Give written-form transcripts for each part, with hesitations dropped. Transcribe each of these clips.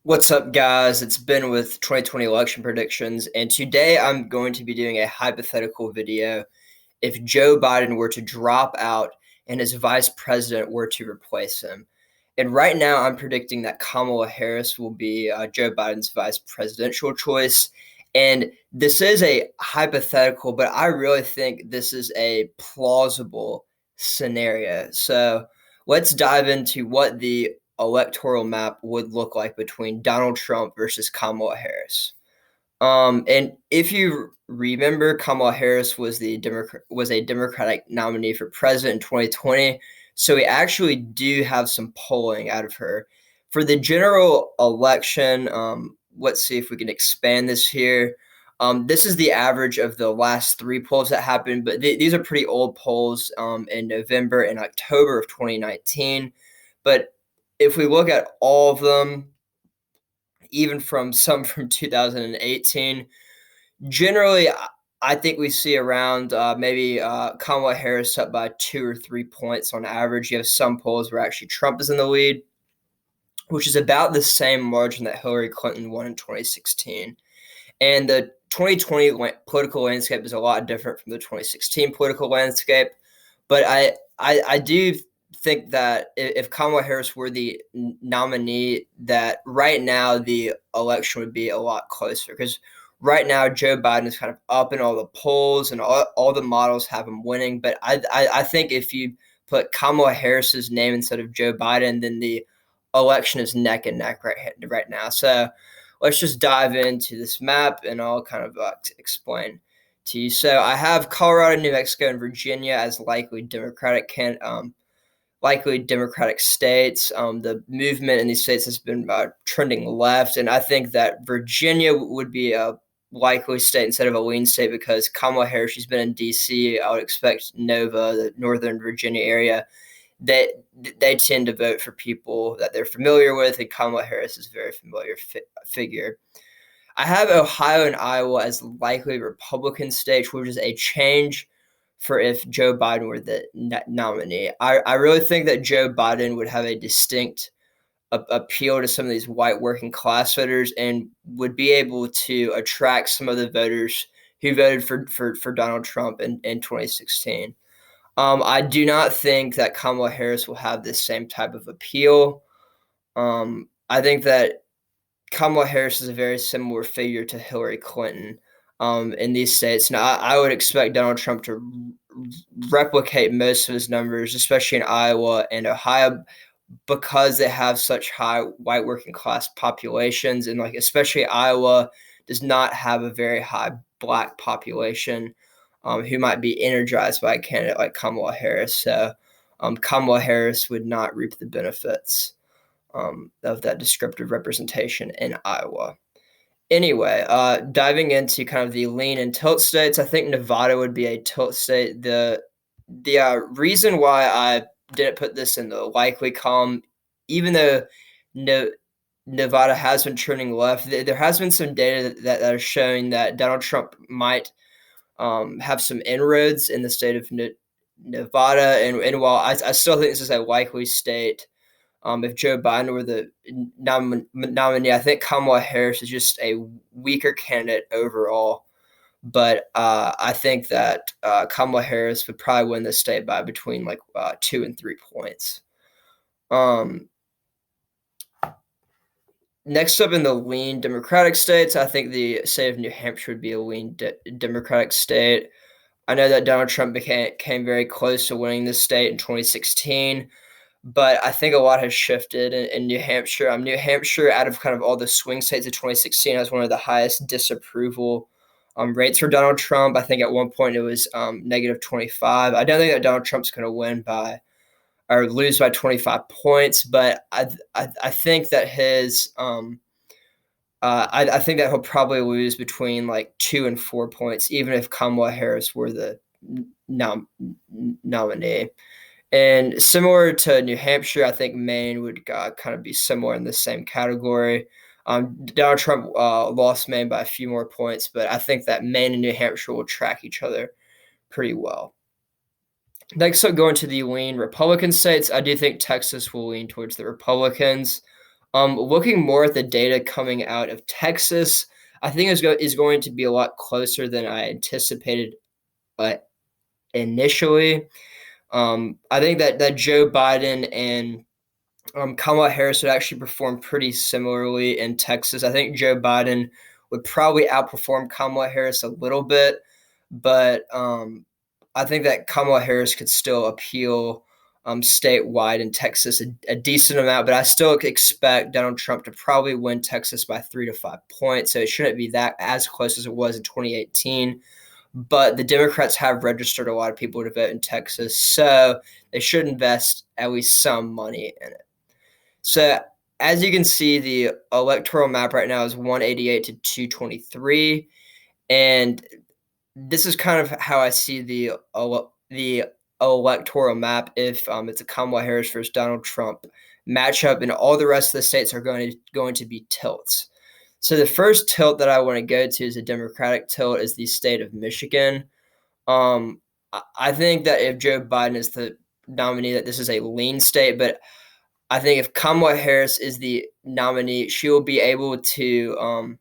What's up, guys? It's Ben with 2020 election predictions, and today I'm going to be doing a hypothetical video if Joe Biden were to drop out and his vice president were to replace him. And right now, I'm predicting that Kamala Harris will be Joe Biden's vice presidential choice. And this is a hypothetical, but I really think this is a plausible scenario. So let's dive into what the electoral map would look like between Donald Trump versus Kamala Harris. And if you remember, Kamala Harris was a Democratic nominee for president in 2020, so we actually do have some polling out of her. For the general election, let's see if we can expand this here. This is the average of the last three polls that happened, but these are pretty old polls in November and October of 2019. But if we look at all of them, even from some from 2018, generally, I think we see around maybe Kamala Harris up by 2 or 3 points on average. You have some polls where actually Trump is in the lead, which is about the same margin that Hillary Clinton won in 2016. And the 2020 political landscape is a lot different from the 2016 political landscape. But I do think that if Kamala Harris were the nominee, that right now the election would be a lot closer, because right now Joe Biden is kind of up in all the polls and all the models have him winning. But I think if you put Kamala Harris's name instead of Joe Biden, then the election is neck and neck right now. So let's just dive into this map and I'll kind of explain to you. So I have Colorado, New Mexico, and Virginia as likely Democratic states. The movement in these states has been trending left, and I think that Virginia would be a likely state instead of a lean state because Kamala Harris, she's been in D.C. I would expect Nova, the Northern Virginia area, they tend to vote for people that they're familiar with, and Kamala Harris is a very familiar figure. I have Ohio and Iowa as likely Republican states, which is a change for if Joe Biden were the nominee. I really think that Joe Biden would have a distinct appeal to some of these white working class voters and would be able to attract some of the voters who voted for Donald Trump in 2016. I do not think that Kamala Harris will have this same type of appeal. I think that Kamala Harris is a very similar figure to Hillary Clinton in these states. Now, I would expect Donald Trump to replicate most of his numbers, especially in Iowa and Ohio, because they have such high white working class populations, and especially Iowa does not have a very high black population who might be energized by a candidate like Kamala Harris. So Kamala Harris would not reap the benefits of that descriptive representation in Iowa. Anyway, diving into kind of the lean and tilt states, I think Nevada would be a tilt state. The reason why I didn't put this in the likely column, even though Nevada has been trending left, there has been some data that are showing that Donald Trump might have some inroads in the state of Nevada. And while I still think this is a likely state, if Joe Biden were the nominee, I think Kamala Harris is just a weaker candidate overall. But I think that Kamala Harris would probably win the state by between 2 and 3 points. Next up in the lean Democratic states, I think the state of New Hampshire would be a lean Democratic state. I know that Donald Trump came very close to winning this state in 2016. But I think a lot has shifted in New Hampshire. New Hampshire, out of kind of all the swing states of 2016, has one of the highest disapproval rates for Donald Trump. I think at one point it was negative 25. I don't think that Donald Trump's going to win by or lose by 25 points, but I think that his I think that he'll probably lose between 2 and 4 points, even if Kamala Harris were the nominee. And similar to New Hampshire, I think Maine would kind of be similar in the same category. Donald Trump lost Maine by a few more points, but I think that Maine and New Hampshire will track each other pretty well. Next up, going to the lean Republican states, I do think Texas will lean towards the Republicans. Looking more at the data coming out of Texas, I think is going to be a lot closer than I anticipated initially. I think that Joe Biden and Kamala Harris would actually perform pretty similarly in Texas. I think Joe Biden would probably outperform Kamala Harris a little bit, but I think that Kamala Harris could still appeal statewide in Texas a decent amount, but I still expect Donald Trump to probably win Texas by 3 to 5 points. So it shouldn't be that as close as it was in 2018. But the Democrats have registered a lot of people to vote in Texas, so they should invest at least some money in it. So as you can see, the electoral map right now is 188 to 223, and this is kind of how I see the electoral map if it's a Kamala Harris versus Donald Trump matchup, and all the rest of the states are going to be tilts. So the first tilt that I want to go to is a Democratic tilt is the state of Michigan. I think that if Joe Biden is the nominee, that this is a lean state, but I think if Kamala Harris is the nominee, she will be able to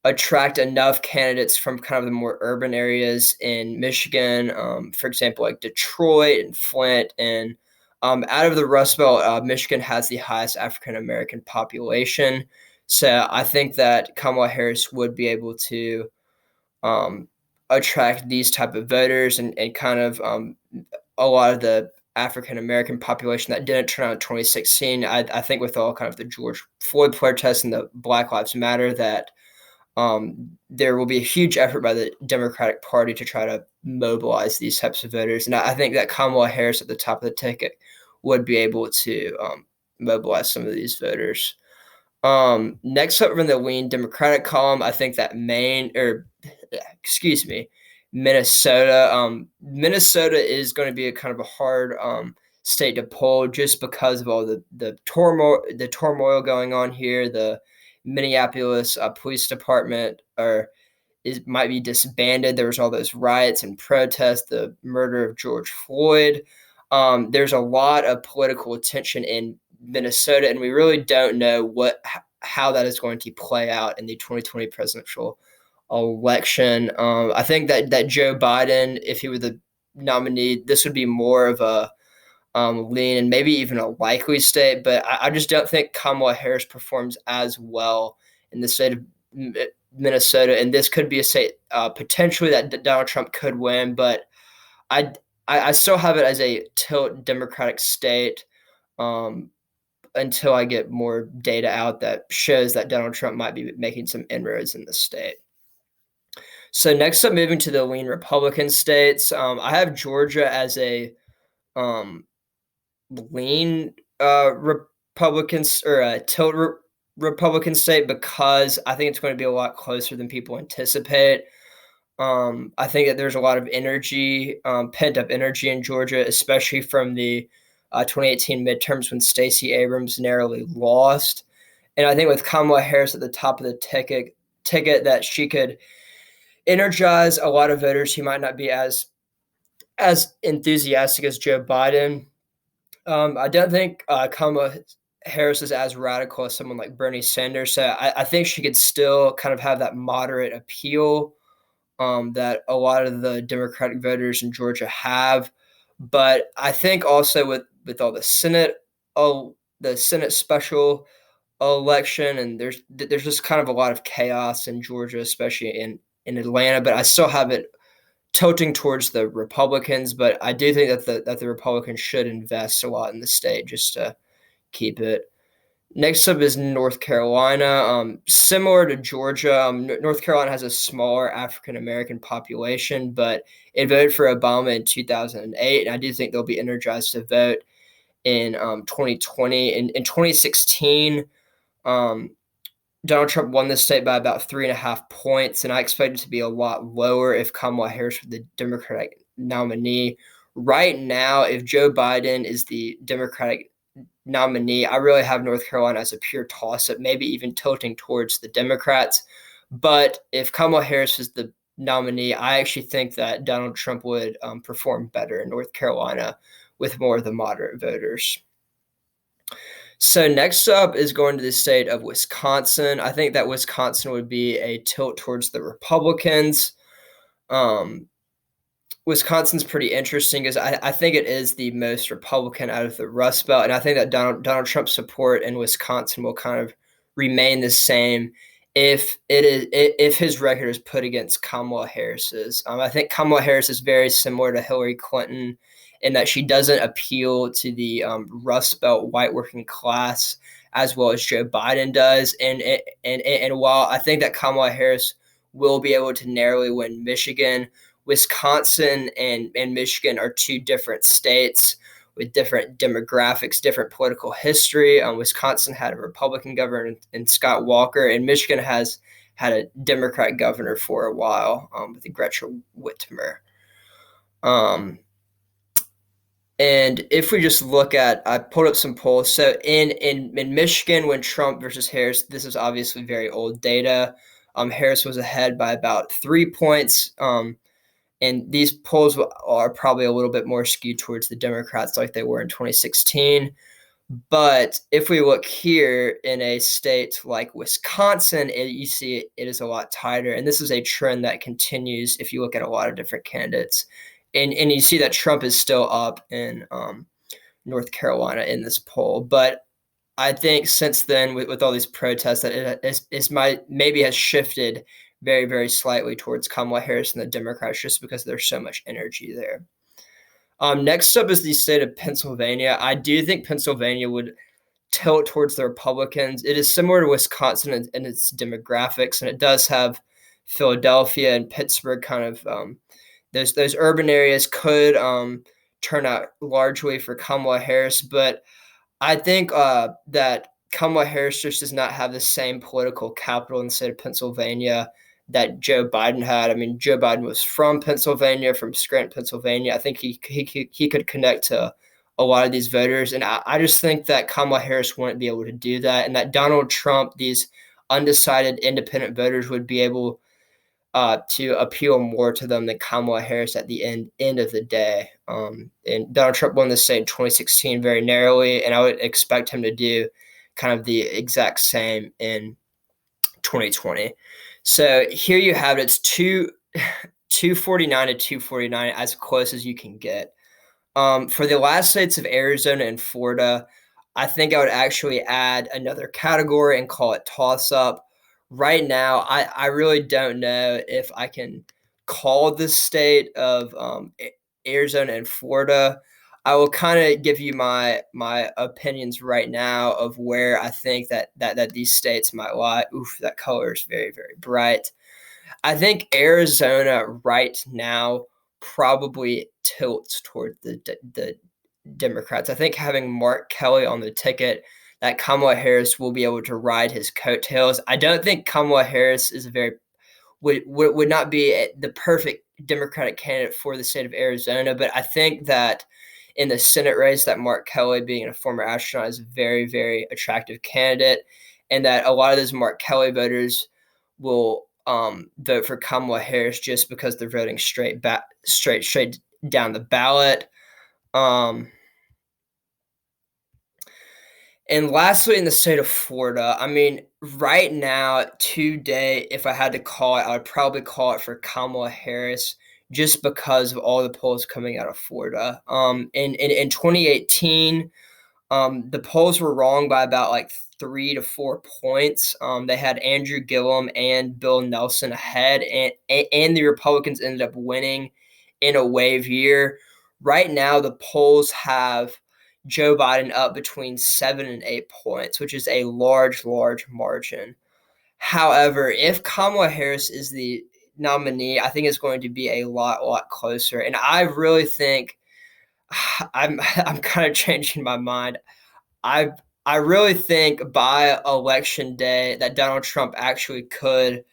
attract enough candidates from kind of the more urban areas in Michigan, for example, like Detroit and Flint. And out of the Rust Belt, Michigan has the highest African American population. So I think that Kamala Harris would be able to attract these type of voters and kind of a lot of the African American population that didn't turn out in 2016. I think with all kind of the George Floyd protests and the Black Lives Matter that there will be a huge effort by the Democratic Party to try to mobilize these types of voters. And I think that Kamala Harris at the top of the ticket would be able to mobilize some of these voters. Next up from the lean Democratic column, I think that Minnesota. Minnesota is going to be a kind of a hard state to poll just because of all the turmoil going on here. The Minneapolis Police Department might be disbanded. There was all those riots and protests, the murder of George Floyd. There's a lot of political attention in Minnesota, and we really don't know how that is going to play out in the 2020 presidential election. I think that Joe Biden, if he were the nominee, this would be more of a lean and maybe even a likely state. But I just don't think Kamala Harris performs as well in the state of Minnesota, and this could be a state potentially that Donald Trump could win. But I still have it as a tilt Democratic state. Until I get more data out that shows that Donald Trump might be making some inroads in the state. So next up, moving to the lean Republican states, I have Georgia as a lean Republicans or a tilt Republican state because I think it's going to be a lot closer than people anticipate. I think that there's a lot of energy, pent up energy in Georgia, especially from the 2018 midterms when Stacey Abrams narrowly lost. And I think with Kamala Harris at the top of the ticket that she could energize a lot of voters who might not be as enthusiastic as Joe Biden. I don't think Kamala Harris is as radical as someone like Bernie Sanders. So I think she could still kind of have that moderate appeal that a lot of the Democratic voters in Georgia have. But I think also with all the Senate special election, and there's just kind of a lot of chaos in Georgia, especially in Atlanta. But I still have it tilting towards the Republicans. But I do think that the Republicans should invest a lot in the state just to keep it. Next up is North Carolina. Similar to Georgia, North Carolina has a smaller African-American population, but it voted for Obama in 2008, and I do think they'll be energized to vote in 2020. In 2016, Donald Trump won the state by about 3.5 points, and I expect it to be a lot lower if Kamala Harris was the Democratic nominee. Right now, if Joe Biden is the Democratic nominee, I really have North Carolina as a pure toss-up, maybe even tilting towards the Democrats. But if Kamala Harris is the nominee, I actually think that Donald Trump would perform better in North Carolina with more of the moderate voters. So next up is going to the state of Wisconsin. I think that Wisconsin would be a tilt towards the Republicans. Wisconsin's pretty interesting because I think it is the most Republican out of the Rust Belt, and I think that Donald Trump's support in Wisconsin will kind of remain the same if his record is put against Kamala Harris's. I think Kamala Harris is very similar to Hillary Clinton in that she doesn't appeal to the Rust Belt white working class as well as Joe Biden does, and while I think that Kamala Harris will be able to narrowly win Michigan, Wisconsin and Michigan are two different states with different demographics, different political history. Wisconsin had a Republican governor in Scott Walker, and Michigan has had a Democrat governor for a while with Gretchen Whitmer. And if we just look at, I pulled up some polls. So in Michigan, when Trump versus Harris, this is obviously very old data. Harris was ahead by about 3 points. And these polls are probably a little bit more skewed towards the Democrats like they were in 2016. But if we look here in a state like Wisconsin, you see it is a lot tighter. And this is a trend that continues if you look at a lot of different candidates. And you see that Trump is still up in North Carolina in this poll. But I think since then, with all these protests, that it maybe has shifted very, very slightly towards Kamala Harris and the Democrats just because there's so much energy there. Next up is the state of Pennsylvania. I do think Pennsylvania would tilt towards the Republicans. It is similar to Wisconsin in its demographics, and it does have Philadelphia and Pittsburgh kind of those urban areas could turn out largely for Kamala Harris, but I think that Kamala Harris just does not have the same political capital in the state of Pennsylvania that Joe Biden had. I mean, Joe Biden was from Pennsylvania, from Scranton, Pennsylvania. I think he could connect to a lot of these voters, and I just think that Kamala Harris wouldn't be able to do that, and that Donald Trump, these undecided independent voters, would be able to appeal more to them than Kamala Harris at the end of the day. And Donald Trump won the state in 2016 very narrowly, and I would expect him to do kind of the exact same in 2020. So here you have it. It's 249 to 249, as close as you can get. For the last states of Arizona and Florida, I think I would actually add another category and call it toss-up. Right now, I really don't know if I can call the state of Arizona and Florida. I will kind of give you my opinions right now of where I think that these states might lie. Oof, that color is very, very bright. I think Arizona right now probably tilts toward the Democrats. I think having Mark Kelly on the ticket, that Kamala Harris will be able to ride his coattails. I don't think Kamala Harris is would not be the perfect Democratic candidate for the state of Arizona, but I think that in the Senate race, that Mark Kelly, being a former astronaut, is a very, very attractive candidate, and that a lot of those Mark Kelly voters will vote for Kamala Harris just because they're voting straight down the ballot. And lastly, in the state of Florida, I mean, right now, today, if I had to call it, I would probably call it for Kamala Harris just because of all the polls coming out of Florida. In 2018, the polls were wrong by about like 3 to 4 points. They had Andrew Gillum and Bill Nelson ahead, and the Republicans ended up winning in a wave year. Right now, the polls have Joe Biden up between 7 and 8 points, which is a large, large margin. However, if Kamala Harris is the nominee, I think it's going to be a lot closer. And I really think I'm kind of changing my mind. I really think by election day that Donald Trump actually could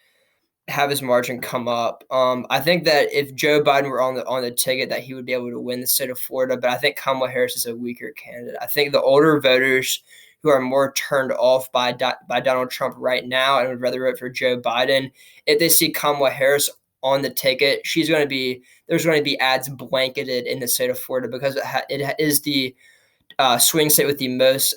have his margin come up. I think that if Joe Biden were on the ticket, that he would be able to win the state of Florida. But I think Kamala Harris is a weaker candidate. I think the older voters who are more turned off by Donald Trump right now and would rather vote for Joe Biden, if they see Kamala Harris on the ticket, there's going to be ads blanketed in the state of Florida because it is the swing state with the most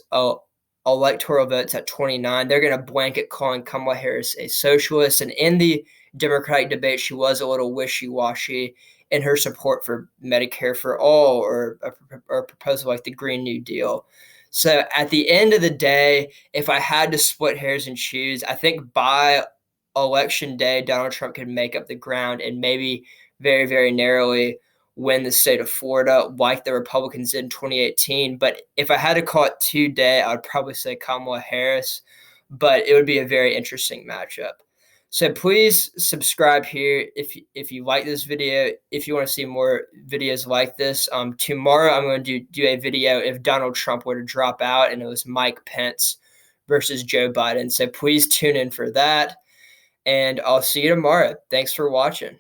electoral votes at 29. They're going to blanket calling Kamala Harris a socialist. And in the Democratic debate, she was a little wishy-washy in her support for Medicare for all or a proposal like the Green New Deal. So at the end of the day, if I had to split hairs and choose, I think by election day, Donald Trump could make up the ground and maybe very, very narrowly win the state of Florida like the Republicans did in 2018. But if I had to call it today, I would probably say Kamala Harris, but it would be a very interesting matchup. So please subscribe here if you like this video, if you want to see more videos like this. Tomorrow I'm going to do a video if Donald Trump were to drop out and it was Mike Pence versus Joe Biden. So please tune in for that, and I'll see you tomorrow. Thanks for watching.